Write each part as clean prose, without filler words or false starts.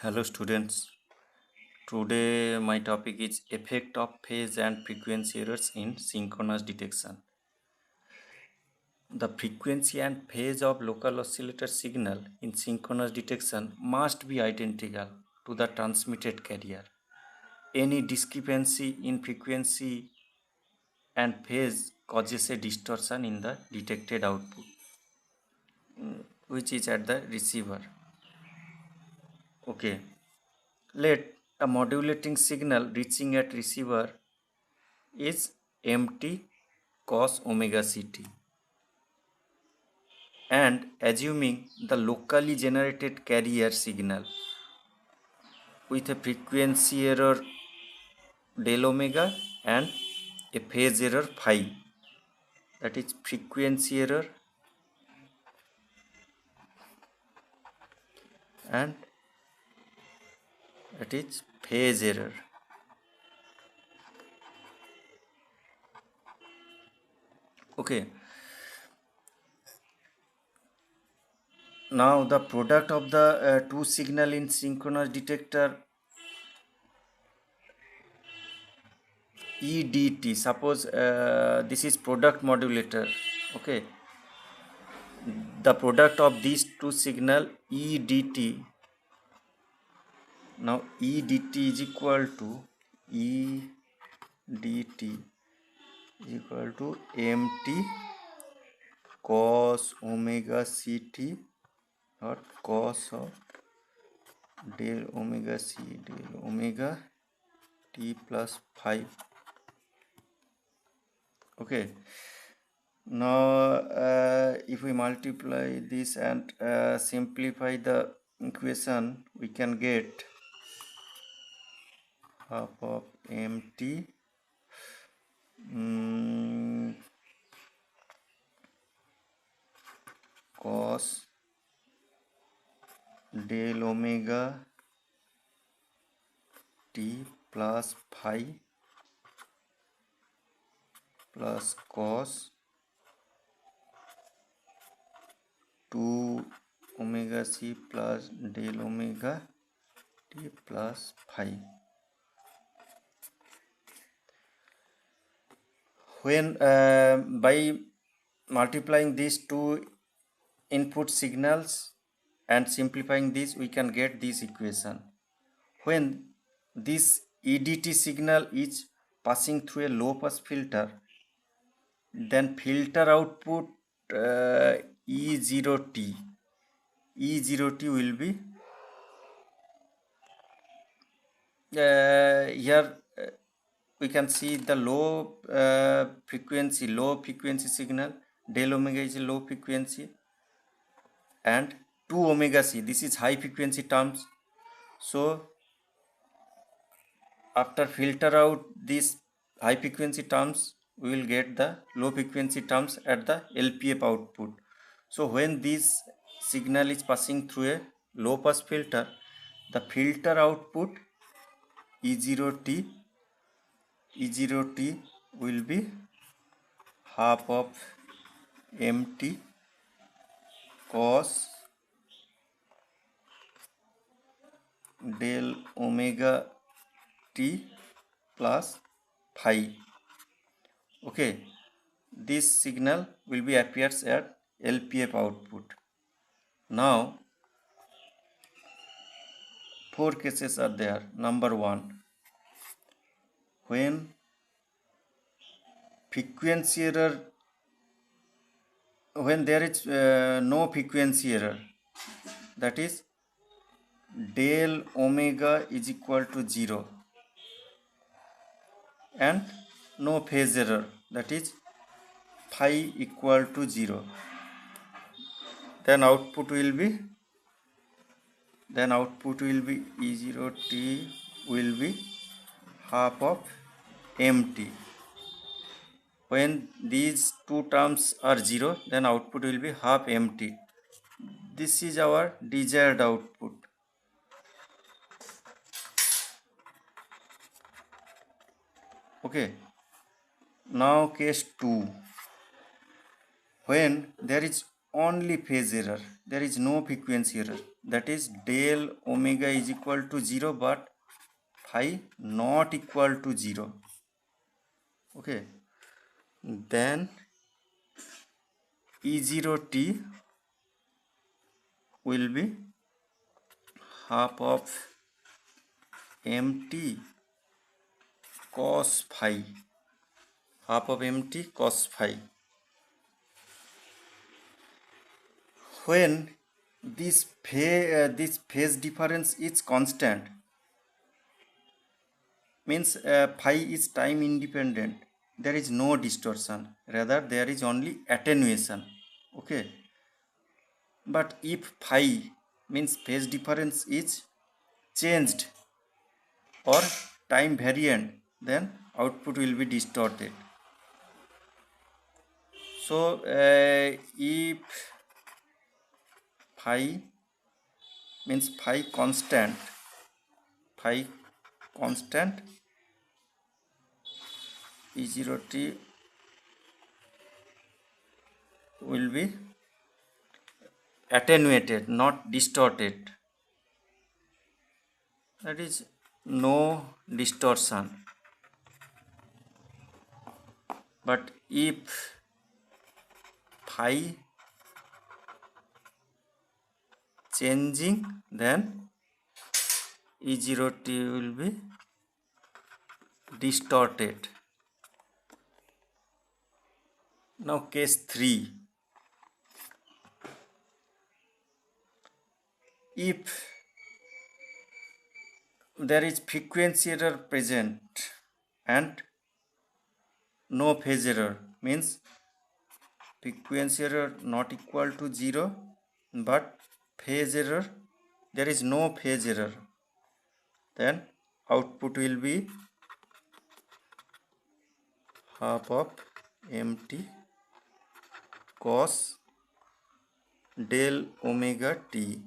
Hello students. Today my topic is effect of phase and frequency errors in synchronous detection. The frequency and phase of local oscillator signal in synchronous detection must be identical to the transmitted carrier. Any discrepancy in frequency and phase causes a distortion in the detected output, which is at the receiver. Okay. Let a modulating signal reaching at receiver is mt cos omega ct, and assuming the locally generated carrier signal with a frequency error del omega and a phase error phi, that is frequency error and that is phase error. Okay, now the product of the two signal in synchronous detector EDT, suppose this is product modulator. Okay, the product of these two signal EDT. Now EDT is equal to MT cos omega ct, or cos of del omega c del omega t plus phi. Okay, now if we multiply this and simplify the equation, we can get half of mt cos del omega t plus phi plus cos 2 omega c plus del omega t plus phi. When by multiplying these two input signals and simplifying this, we can get this equation. When this EDT signal is passing through a low pass filter, then filter output E0t will be here. We can see the low frequency signal. Del omega is a low frequency, and 2 omega c, this is high frequency terms. So after filter out these high frequency terms, we will get the low frequency terms at the LPF output. So when this signal is passing through a low pass filter, the filter output E0t will be half of mt cos del omega t plus phi. Okay, this signal will be appears at LPF output. Now 4 cases are there. Number 1, when frequency error, when there is no frequency error, that is del omega is equal to 0, and no phase error, that is phi equal to 0, then output will be E0t will be half of mt. When these two terms are 0, then output will be half mt. This is our desired output. Okay, now case 2, when there is only phase error, there is no frequency error, that is del omega is equal to 0 but phi not equal to 0. Okay, then E0t will be half of mt cos phi, half of mt cos phi. When this phase difference is constant, means phi is time independent, there is no distortion, rather there is only attenuation. Okay, but if phi means phase difference is changed or time variant, then output will be distorted. So if phi means phi constant E0t will be attenuated, not distorted. That is no distortion. But if phi changing, then E0t will be distorted. Now case 3. If there is frequency error present and no phase error, means frequency error not equal to 0 but phase error, there is no phase error, then output will be half of mt cos del omega t.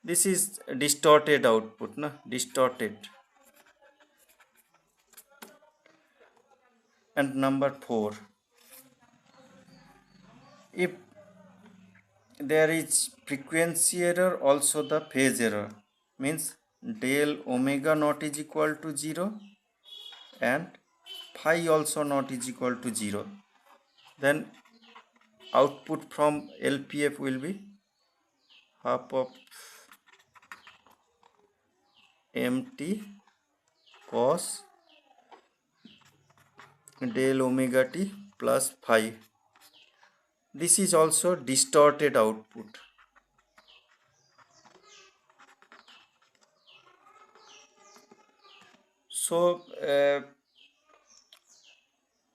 This is distorted output, na? Distorted. And number 4, if there is frequency error also the phase error, means del omega not is equal to 0 and phi also not is equal to 0, then output from LPF will be half of mt cos del omega t plus phi. This is also distorted output. So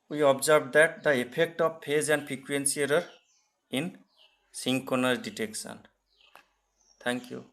we observed that the effect of phase and frequency error in synchronous detection. Thank you.